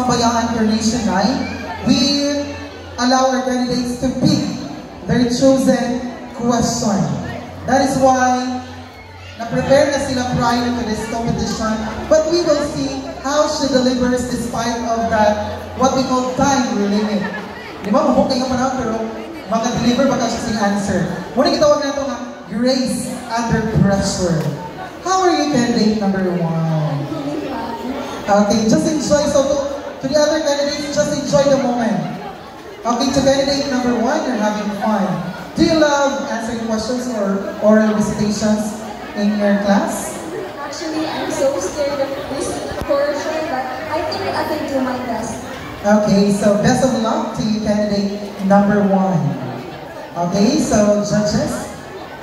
Kabayaan Coronation Night, we allow our candidates to pick their chosen question. That is why na-prepare na sila prior to this competition, but we will see how she delivers despite of that, what we call time limit. Di ba? Mahukay nga pa pero maka-deliver baka siya sing answer. Muna kitawag na ito nga, grace under pressure. How are you, candidate number 1? Okay, just enjoy. So to the other candidates, just enjoy the moment. Okay, to candidate number 1, you're having fun. Do you love answering questions or oral recitations in your class? Actually, I'm so scared of this portion, but I think I can do my best. Okay, so best of luck to you, candidate number 1. Okay, so judges,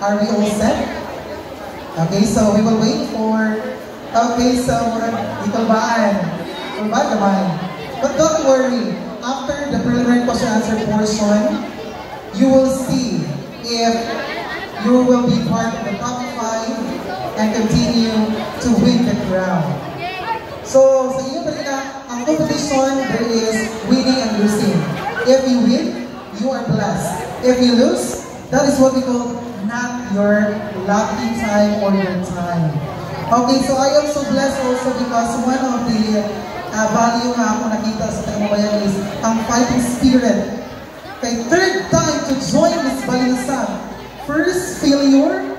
are we all set? Okay, so we will wait for... Okay, so ikalbaan. But don't worry, after the preliminary question answer portion, you will see if you will be part of the top 5 and continue to win the crown. So, sa inyo talaga, ang competition, there is winning and losing. If you win, you are blessed. If you lose, that is what we call not your lucky time or your time. Okay, so I am so blessed also because one of the value nga ako nakita sa Tagamabayan is ang fighting spirit. Okay, third time to join Miss Balinsang. First failure,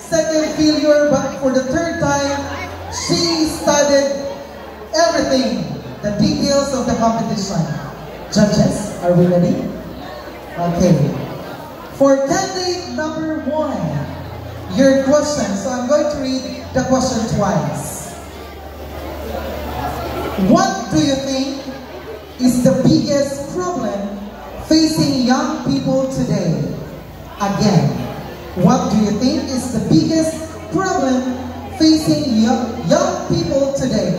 second failure, but for the third time, she studied everything, the details of the competition. Judges, are we ready? Okay. For candidate number 1, your question. So I'm going to read the question twice. What do you think is the biggest problem facing young people today? Again, what do you think is the biggest problem facing young people today?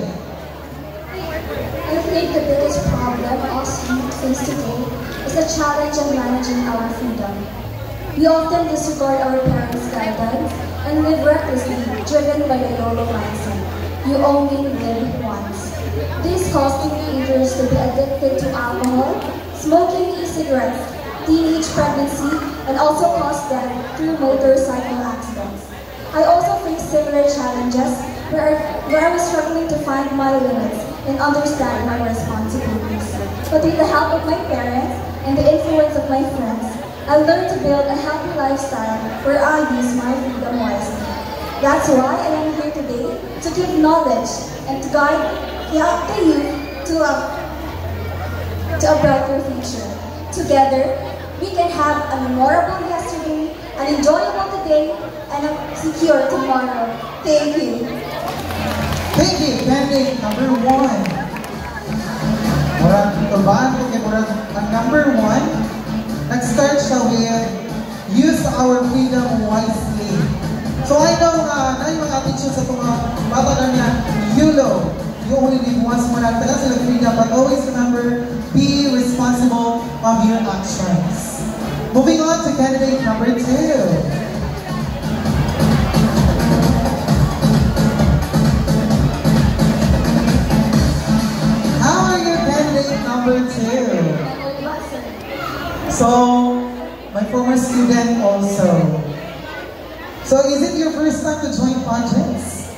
I think the biggest problem us youth face today is the challenge of managing our freedom. We often disregard our parents' guidance and live recklessly, driven by the YOLO mindset. You only live once. This causes teenagers to be addicted to alcohol, smoking e-cigarettes, teenage pregnancy, and also cause death through motorcycle accidents. I also face similar challenges where I was struggling to find my limits and understand my responsibilities. But with the help of my parents and the influence of my friends, I learned to build a healthy lifestyle where I use my freedom wisely. That's why I am here today to give knowledge and to guide the youth to a brighter future. Together, we can have a memorable yesterday, an enjoyable today, and a secure tomorrow. Thank you. Thank you, candidate number 1. Ang number 1, let's start siya with use our freedom wisely. So I know na yung mga attitude sa mga bata na niya, YOLO, you only live once mo na, taga sila freedom, but always remember, be responsible of your actions. Moving on to candidate number 2. Number 2. So, my former student also. So, is it your first time to join pageants?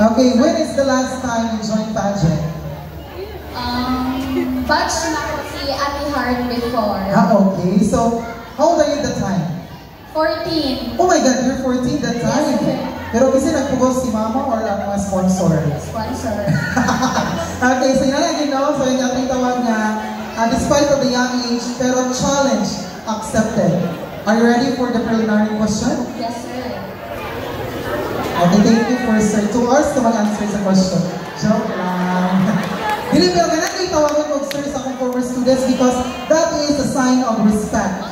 Okay, when is the last time you joined pageant? Batch na ako si Ate Hard before. Okay. So, how old are you that time? 14. Oh my God, you're 14 that time? Yes, pero kasi nagpugol si mama or ang mga sponsor? Sponsor. Okay, so yun lang so yung ating tawag na, despite of the young age, pero challenge accepted. Are you ready for the preliminary question? Yes, sir. Okay, thank you for sir. 2 hours to mag-answer sa question. Joke lang. Hindi, pero ganun kayo tawagan ko sir sa akong former students because that is a sign of respect.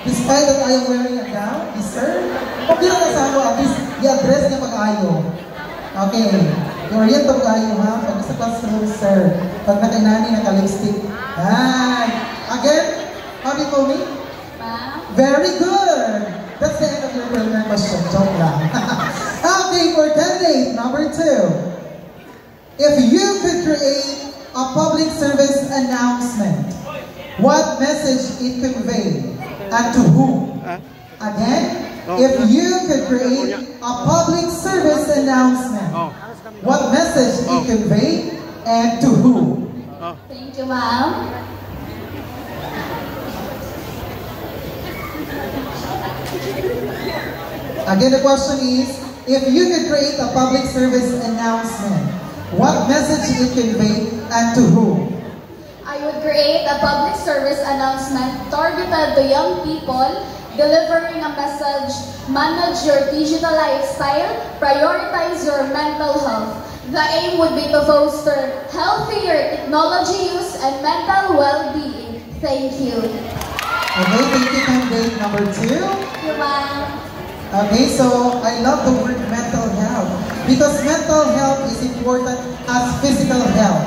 Despite that I am wearing a gown, sir, pag yun ang kasama, at least i-address niya pag-ayo. Okay. I-orient pag-ayo ha, pag sa classroom, sir. Pag nakainani, naka-lipstick. Yan. Again, how do you call me? Ma'am. Very good. That's the end of your preliminary question. Joke lang. Okay, for candidate number 2. If you could create a public service announcement, what message it convey and to whom? Again, if you could create a public service announcement, what message it convey and to whom? Thank you, ma'am. Again, the question is, if you could create a public service announcement, what message it convey and to whom? I would create a public service announcement targeted to young people, delivering a message: manage your digital lifestyle, prioritize your mental health. The aim would be to foster healthier technology use and mental well-being. Thank you. Okay, thank you, candidate number 2. Thank you, ma'am. Okay, so I love the word mental health because mental health is important as physical health.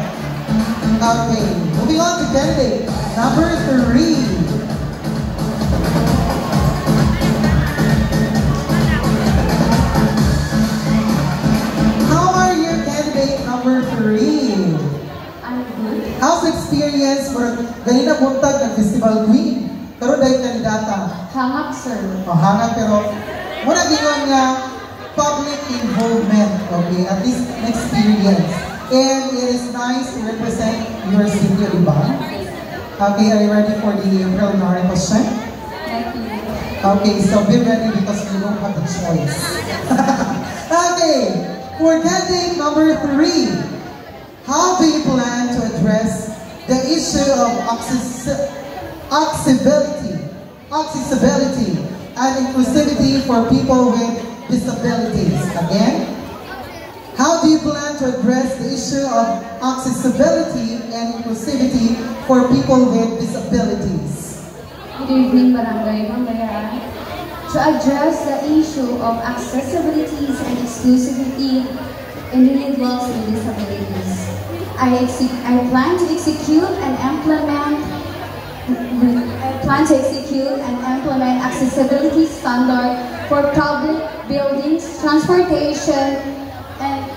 Okay, moving on to candidate number 3. How are you, candidate number 3? I'm good. How's experience for ganina buntag ng Festival Queen? Pero dahil kandidata, Hangak, sir. hanga pero muna gingon nga public involvement, okay, at least an experience. And it is nice to represent your city, di ba? Okay, are you ready for the preliminary question? Thank you. Okay, so be ready because you don't have a choice. Okay, for candidate number 3, how do you plan to address the issue of accessibility and inclusivity for people with disabilities? Again, how do you plan to address the issue of accessibility and inclusivity for people with disabilities? Good evening, Barangay Mambayaan. To address the issue of accessibility and exclusivity in individuals with disabilities, I plan to execute and implement accessibility standard for public buildings, transportation, and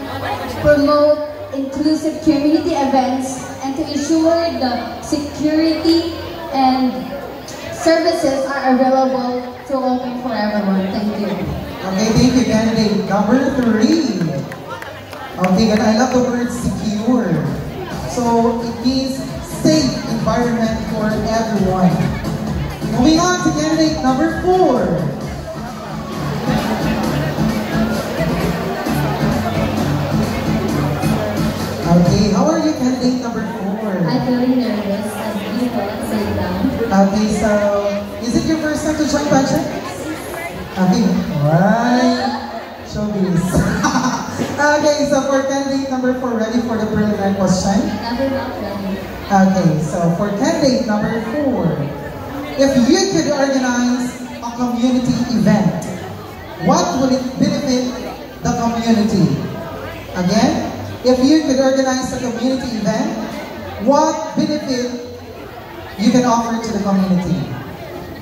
promote inclusive community events, and to ensure the security and services are available to open for everyone. Thank you. Okay, thank you, candidate number 3. Okay, and I love the word secure. So it means safe environment for everyone. Moving on to candidate number 4. Okay, how are you, candidate number 4? I'm very nervous as you sit down. Okay, so is it your first time to join pageant? Okay, alright. Showbiz. Okay, so for candidate number 4, ready for the preliminary question? Never not ready. Okay, so for candidate number 4, if you could organize a community event, what would it benefit the community? Again, if you could organize a community event, what benefit you can offer to the community?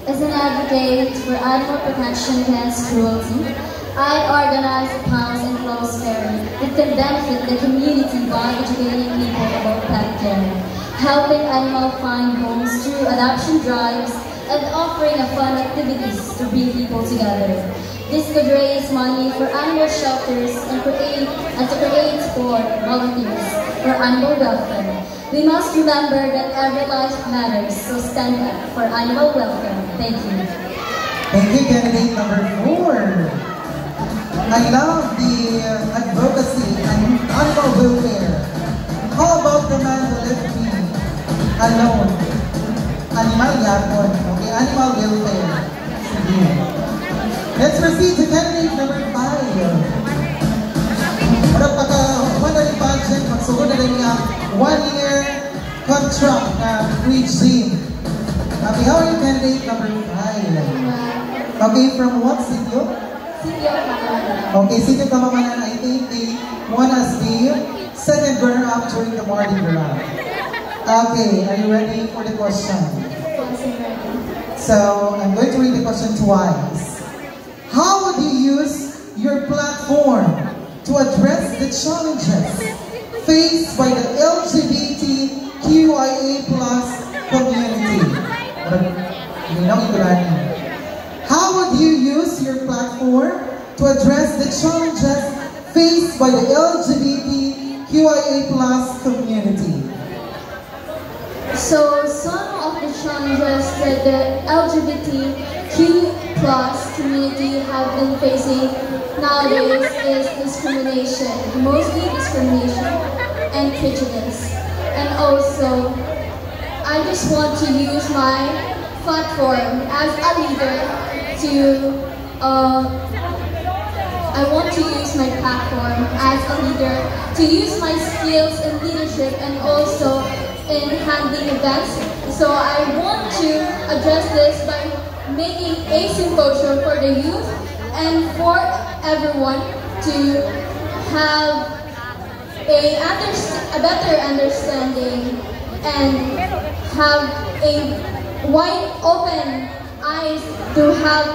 As an advocate for animal protection against cruelty, I organize a Pounds and Close Fairy that can benefit the community by educating people about pet care, helping animals find homes through adoption drives, and offering fun activities to bring people together. This could raise money for animal shelters and to create for volunteers for animal welfare. We must remember that every life matters, so stand up for animal welfare. Thank you. Thank you, candidate number 4. I love the advocacy and animal welfare. How about the man who left me alone? Animal yapon. Okay, animal welfare. Sige. Let's proceed to candidate number 5. Para pagka-1 pageant, magsugod na rin niya 1-year contract na free gym. Okay, how are you, candidate number 5? Okay, from what city? Okay, City of Kamamanan, I think they won as the second runner-up during the Mardi Gras. Okay, are you ready for the question? So, I'm going to read the question twice. How would you use your platform to address the challenges faced by the LGBTQIA plus community? How would you use your platform to address the challenges faced by the LGBTQIA plus community? So some of the challenges that the LGBTQ plus community have been facing nowadays is discrimination, mostly discrimination and prejudice. And also, I just want to use my platform as a leader to use my skills in leadership and also in handling events. So I want to address this by making a symposium for the youth and for everyone to have a better understanding and have a wide open eyes to have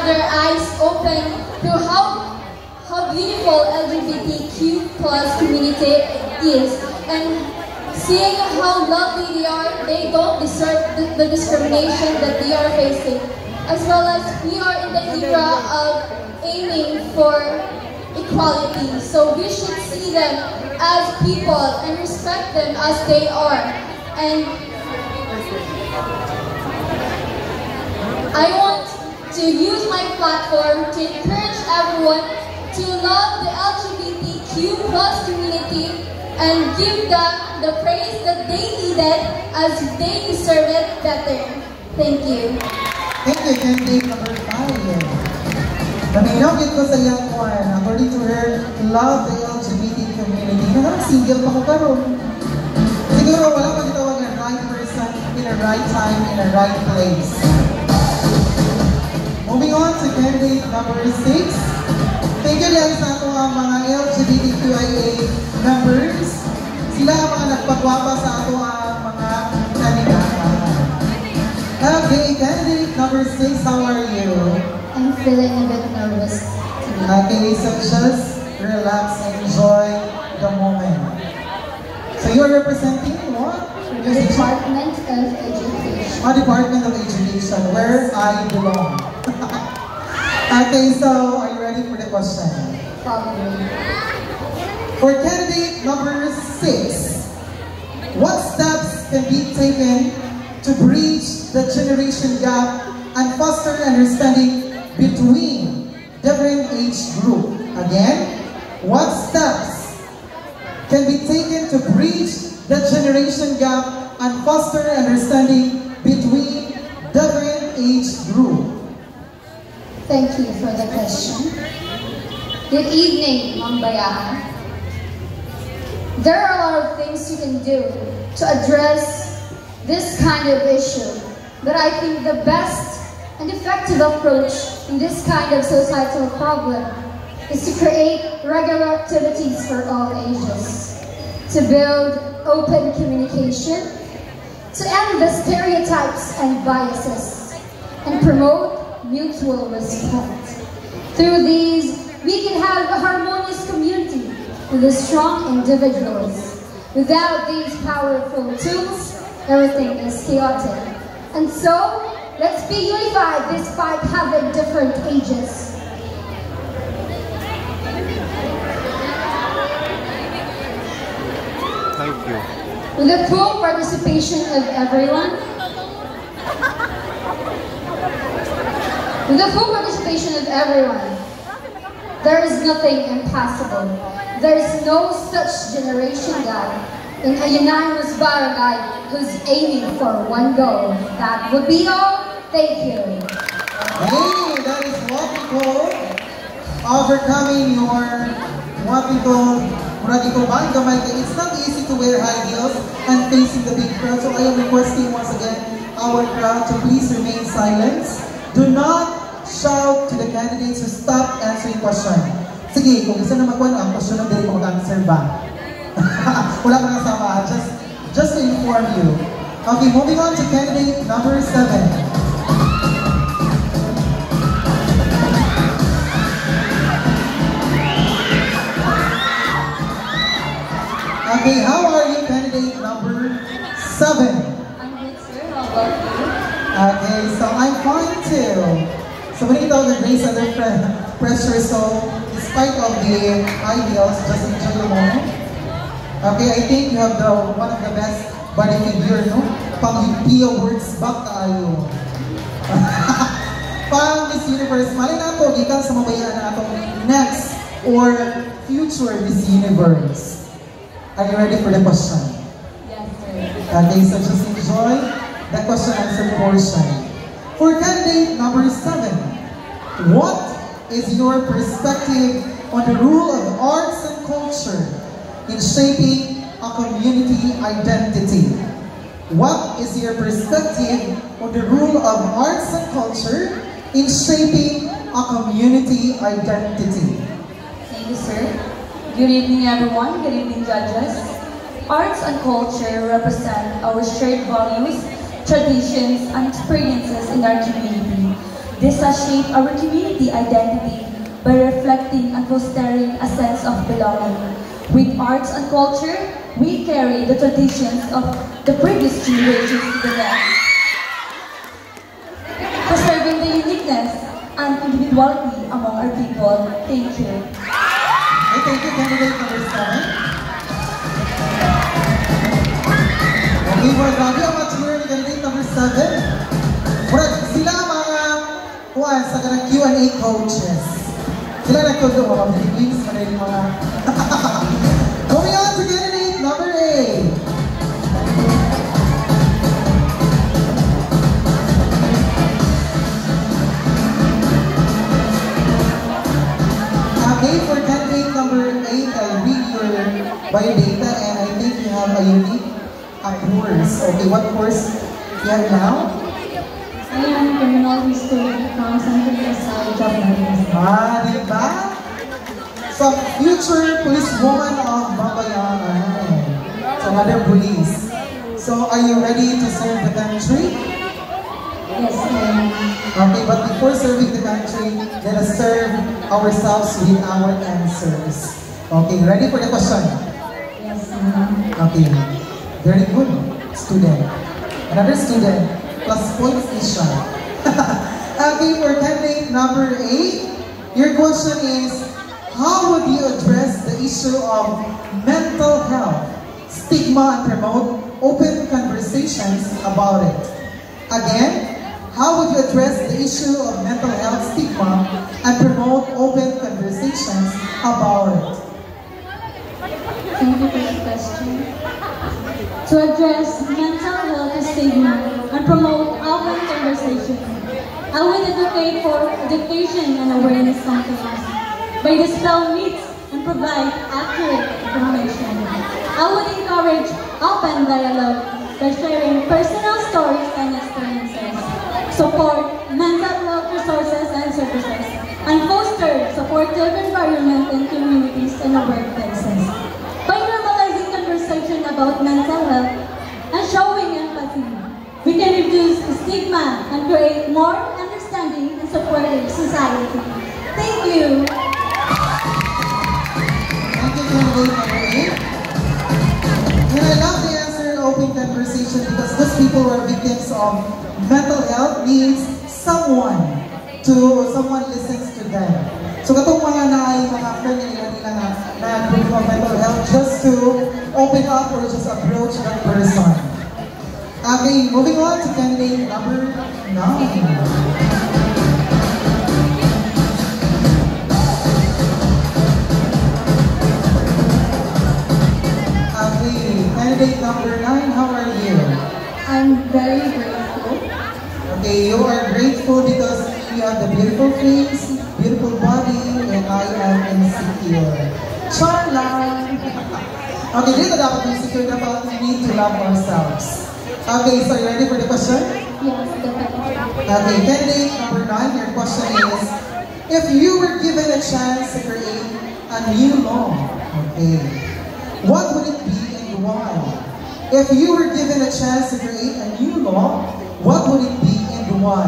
their eyes open to how beautiful LGBTQ plus community is, and seeing how lovely they are. They don't deserve the discrimination that they are facing, as well as we are in the era of aiming for equality. So we should see them as people and respect them as they are. And I want to use my platform to encourage everyone to love the LGBTQ plus community and give them the praise that they needed, as they deserve it better. Thank you. Thank you, candidate number 5. Naminagin ko sa young one, according to her, love the LGBT community. Single pa ko karon. Siguro wala pa gitawag ng right person in the right time, in the right place. Moving on to candidate number 6. Thank you din sa ato ang mga LGBTQIA members. Sila ang mga nagpagwapa sa ato ang mga kandidato. Okay, candidate number 6, how are you? I'm feeling a bit nervous today. Okay, so just relax and enjoy the moment. So you are representing what? The Department of Education. Department of Education, where I belong. Okay, so are you ready for the question? Probably. For candidate number 6, what steps can be taken to bridge the generation gap and foster understanding between different age group? Again, what steps can be taken to bridge the generation gap and foster understanding between different age group? Thank you for the question. Good evening, Mambayan. There are a lot of things you can do to address this kind of issue, but I think the best and effective approach in this kind of societal problem is to create regular activities for all ages, to build open communication, to end the stereotypes and biases, and promote mutual respect. Through these, we can have a harmonious community with a strong individuals. Without these powerful tools, everything is chaotic. And so, let's be unified despite having different ages. Thank you. With the full participation of everyone, there is nothing impossible. There is no such generation gap in a unanimous barangay who's aiming for one goal. That would be all. Thank you. Hey, that is what we call overcoming your what we call radical mind. It's not easy to wear high heels and facing the big crowd. So I am requesting once again our crowd to please remain silent. Do not shout to the candidates to stop answering question. Sige, kung isa na magkuhan ang question na dili ko mag-answer ba? Wala ka nasama. Just to inform you. Okay, moving on to candidate number 7. Okay, how are you, candidate number 7? I'm good, sir. How about you? Okay, so I'm fine too. So we need all the grace under pressure, so despite of the ideals, just enjoy the moment. Okay, I think you have one of the best body figure, no? Pang PO words back tayo. Pang Miss Universe, mali na ito, gikan sa mabayaan na itong next or future Miss Universe. Are you ready for the question? Yes, sir. Okay, so just enjoy the question answer portion. For candidate number 7, what is your perspective on the role of arts and culture in shaping a community identity? What is your perspective on the role of arts and culture in shaping a community identity? Thank you, sir. Good evening, everyone. Good evening, judges. Arts and culture represent our shared values, traditions, and experiences in our community. This has shaped our community identity by reflecting and fostering a sense of belonging. With arts and culture, we carry the traditions of the previous generations to the next, preserving the uniqueness and individuality among our people. Thank you. Okay, thank you, candidate number 7. Okay, well, grabe ang mature ni candidate number 7. Well, sila mga kuwan sa kanang Q&A coaches. Sila nagkundo mga Philippines, mga Moving on to candidate number 8. Okay, for candidate number 8, I read your biodata and I think you have a unique course. Okay, what course you have now? I am criminal history from Central Pasay Job Marines. Diba? So, future policewoman of Babayaran. So, another police. So, are you ready to serve the country? Yes, I am. Okay, but before serving the country, let us serve ourselves with our answers. Okay, ready for the question? Yes, ma'am. Okay, very good, student. Another student, plus points is shy. Okay, for candidate number 8, your question is, how would you address the issue of mental health, stigma, and promote open conversations about it? Again, how would you address the issue of mental health, stigma, and promote open conversations about it? Thank you for the question. To address mental health stigma and promote open conversation, I would advocate for education and awareness campaigns by dispel myths and provide accurate information. I would encourage open dialogue by sharing personal stories and experiences, support mental health resources and services, and foster supportive environment in communities and workplaces. By normalizing conversation about mental health and showing empathy, we can reduce stigma and create more understanding and supportive society. Thank you. Thank you, candidate number 8. And I love the answer in open conversation because those people who are victims of mental health needs someone listens to them. So katong mga mga friend nila na group of mental health just to open up or just approach that person. Okay, moving on to candidate number 9. Candidate number 9, how are you? I'm very grateful. Okay, you are grateful because you have the beautiful face, beautiful body, and I am insecure. Charla! Okay, dito dapat insecure dapat we need to love ourselves. Okay, so are you ready for the question? Yes, definitely. Okay, candidate number 9, your question is, if you were given a chance to create a new law, okay, what would it be and why? If you were given a chance to create a new law, what would it be and why?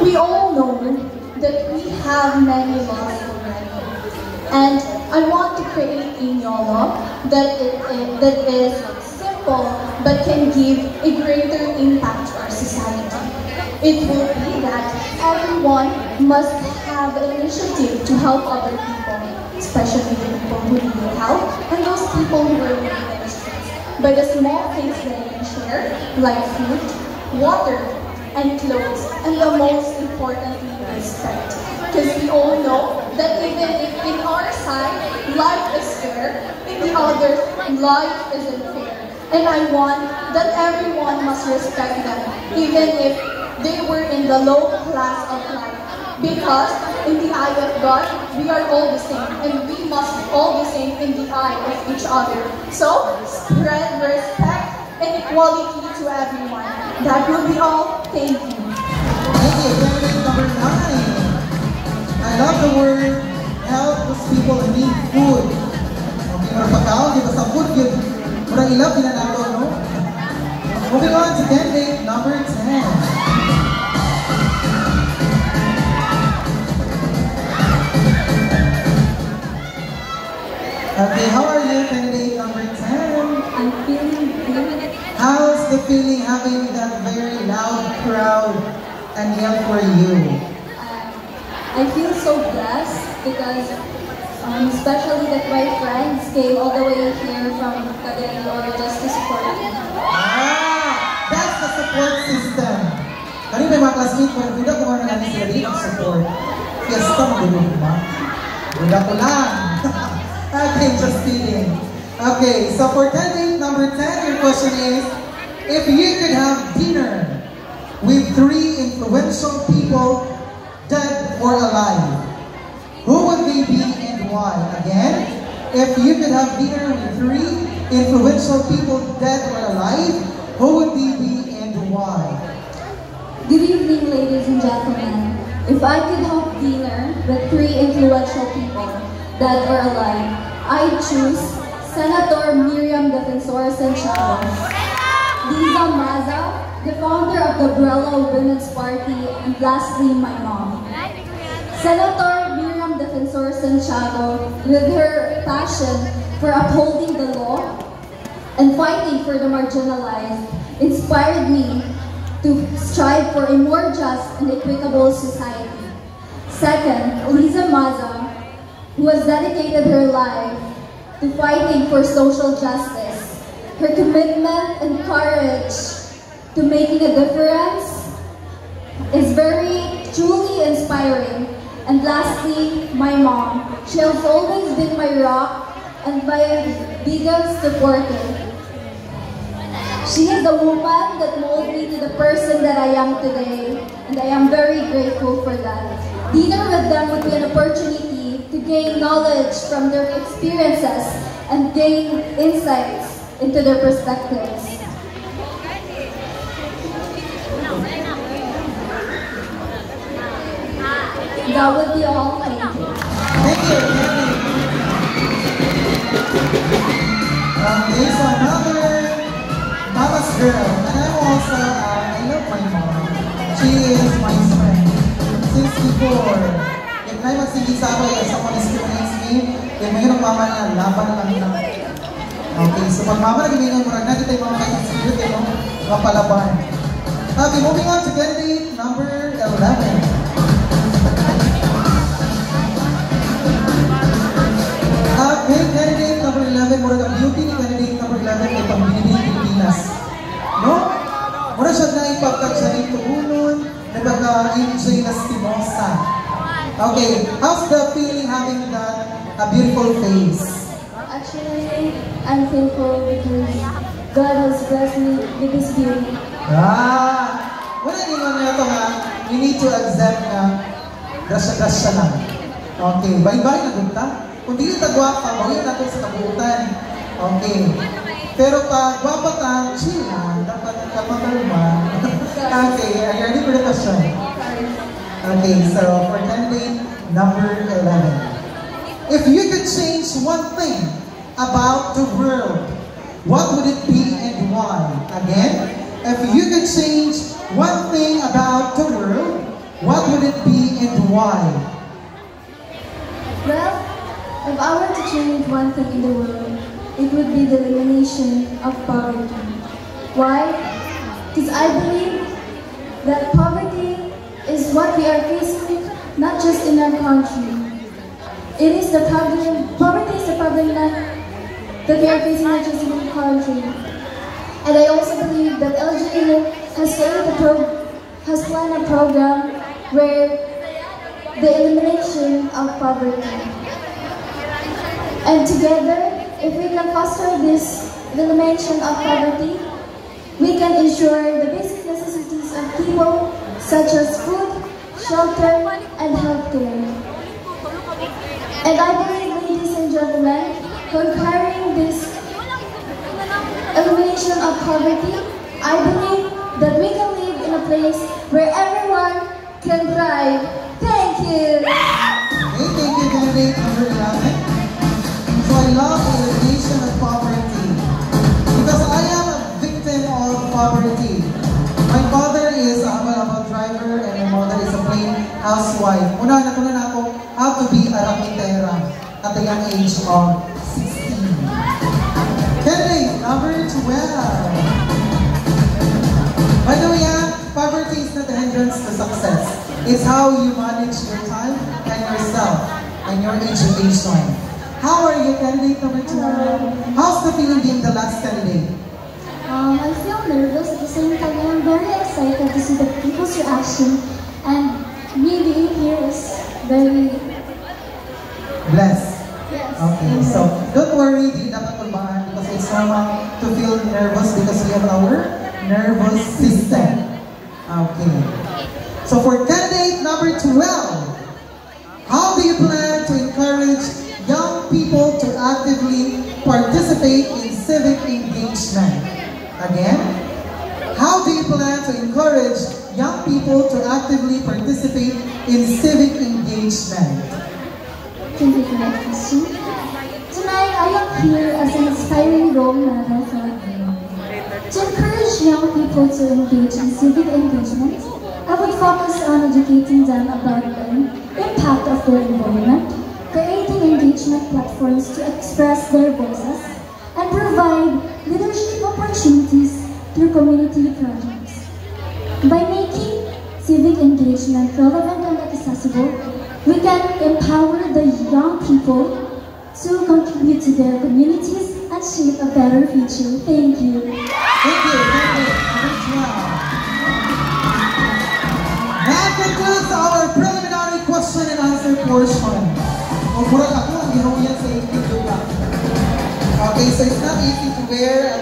We all know that we have many laws already, and I want to create a YOLO that is simple but can give a greater impact to our society. It will be that everyone must have an initiative to help other people, especially the people who need help and those people who are living in the streets, by the small things that I can share, like food, water, and clothes, and the most importantly, respect. Because we all know that even if in our side, life is fair, in the other, life isn't fair. And I want that everyone must respect them, even if they were in the low class of life. Because in the eye of God, we are all the same, and we must be all the same in the eye of each other. So, spread respect and equality to everyone. That will be all. Thank you. Thank you. Candidate number 9. I love the word help those people who need food. Okay, mara pagkaon, di ba sa food yun? Mara ilang pinanalo, no? Moving on to candidate number 10. Okay, how are you, candidate number 10? I'm feeling good. How's the feeling having that very loud crowd and yell for you? I feel so blessed because especially that my friends came all the way here from Cagayan de Oro just to support me. Ah, that's the support system. Kani may mga classmates ko, budak ko mga nangani sila din ang support. Fiesta magulo ko ba? Budak ko lang. Okay, just kidding. Okay, so for candidate number 10, your question is, if you could have dinner with 3 influential people, dead or alive, who would they be and why? Again, if you could have dinner with 3 influential people, dead or alive, who would they be and why? Good evening, ladies and gentlemen. If I could have dinner with 3 influential people, dead or alive, I choose Senator Miriam Defensor Santiago, Liza Maza, the founder of the Brella Women's Party, and lastly, my mom. Senator Miriam Defensor Santiago, with her passion for upholding the law and fighting for the marginalized, inspired me to strive for a more just and equitable society. Second, Liza Maza, who has dedicated her life to fighting for social justice. Her commitment and courage to making a difference is very truly inspiring. And lastly, my mom. She has always been my rock and my biggest supporter. She is the woman that molded me to the person that I am today, and I am very grateful for that. Dinner with them would be an opportunity to gain knowledge from their experiences and gain insights into their perspectives. That would be all. Thank you. Thank you. Okay, so another mama's girl, and I'm also, I love my mom. She is my friend. Since before, if na magsigisaba, if someone discriminates me, yung mga ng mama na laban na lang na. Okay, so pag mama nag-ibigay mo rin, natin tayo mga kaibigan tayo, mapalaban. Okay, moving on to candidate number 11. Okay, candidate number 11, mura ng beauty ni candidate number 11 ay pambili ng Pilipinas. No? Mura siya na ipagkag siya ng tuhunon, nagkaka-enjoy na stimosa. Okay, how's the feeling having that a beautiful face? Actually, I'm thankful because God has blessed me with this beauty. Wala naman na ito nga, you need to accept na grasya-grasya lang. Okay, bye-bye na gunta. Kung di yung tagwapa, mawin natin sa kabuutan. Okay. Pero pag gwapa ka, chill lang. Dapat kapakalma. Okay, are you ready for the question? Okay, so for candidate number 11. If you could change one thing about the world, what would it be and why? Again, if you could change one thing about the world, what would it be and why? Well, If I were to change one thing in the world, it would be the elimination of poverty. Why? Because I believe that poverty is what we are facing not just in our country. It is the problem, poverty is the problem that we are facing not just in our country. And I also believe that LGU has planned a program where the elimination of poverty. And together, if we can foster this elimination of poverty, we can ensure the basic necessities of people such as food, shelter, and healthcare. And I believe, ladies and gentlemen, conquering this elimination of poverty, I believe that we can live in a place where everyone can thrive. Thank you! Okay, thank you, candidate number 11. So I love the elimination of poverty because I am a victim of poverty. My father is a humble driver and my mother is a plain housewife. Una, natunan ako how to be a rakitera at the young age of 16. Candidate number 12. By the way, poverty is not the hindrance to success. It's how you manage your time and yourself and your education. How are you, candidate number 12? How's the feeling being the last candidate? I feel nervous at the same time. I'm very excited to see the people's reaction, and me being here is very blessed. yes. Okay, so don't worry, di dapat kulbahan because it's normal to feel nervous because we have our nervous system. Okay. So for candidate number 12, how do you plan to encourage young people to actively participate in civic engagement? Again, how do you plan to encourage young people to actively participate in civic engagement? Thank you for that question. Tonight, I am here as an inspiring role model for you. To encourage young people to engage in civic engagement, I would focus on educating them about the impact of their involvement, creating engagement platforms to express their voices, and provide leadership opportunities through community projects. By making civic engagement relevant and accessible, we can empower the young people to contribute to their communities and shape a better future. Thank you. Thank you. That concludes our preliminary question and answer portion. Okay, so it's not easy to wear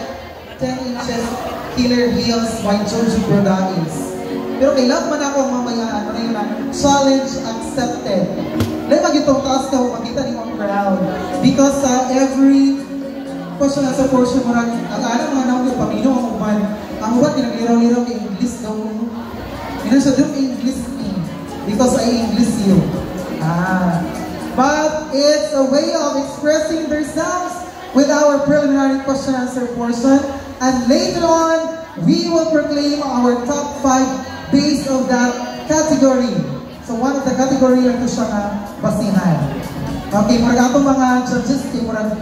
10 inches killer heels by Giorgio Brodagis. Pero kailan man ako mamaya, ano na yun na, challenge accepted. Dahil mag-itong taas ka, makita ni mga crowd. Because every question and answer portion mo rin, ang-alam mga naman yung pamino ang uban. Ang uban, pinagliraw-liraw kay English daw mo. Hindi siya doon English me. Because I English you. But it's a way of expressing themselves with our preliminary question and answer portion. And later on, we will proclaim our top 5 based on that category. So one of the category lang ito siya na basihan. Okay, marag atong mga judges, kay murag